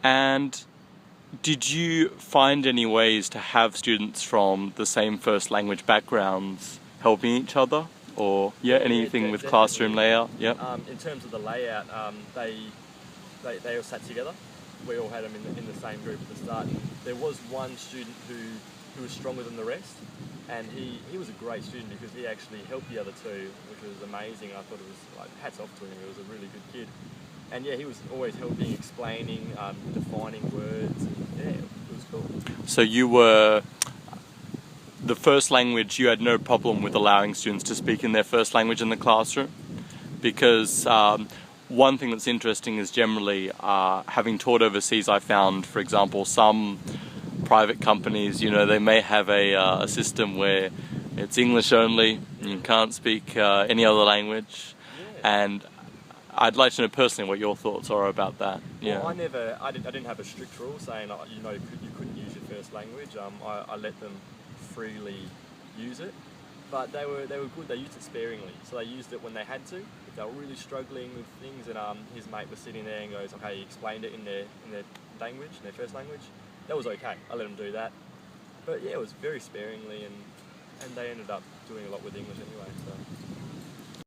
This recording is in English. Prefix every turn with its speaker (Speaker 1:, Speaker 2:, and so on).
Speaker 1: And did you find any ways to have students from the same first language backgrounds helping each other? Or anything with classroom layout? Yep.
Speaker 2: In terms of the layout, they all sat together. We all had them in the same group at the start. And there was one student who was stronger than the rest, and he was a great student because he actually helped the other two, which was amazing. I thought it was like hats off to him. He was a really good kid, and yeah, he was always helping, explaining, defining words. And, yeah, it was cool.
Speaker 1: So you were the first language. You had no problem with allowing students to speak in their first language in the classroom, because one thing that's interesting is generally, having taught overseas, I found, for example, some private companies, they may have a system where it's English only, you can't speak any other language, and I'd like to know personally what your thoughts are about that. Yeah.
Speaker 2: Well, I didn't have a strict rule saying you couldn't use your first language. I let them freely use it, but they were good. They used it sparingly, so they used it when they had to. If they were really struggling with things, and his mate was sitting there and goes, okay, he explained it in their language, in their first language. That was okay. I let them do that, but yeah, it was very sparingly, and they ended up doing a lot with English anyway. So.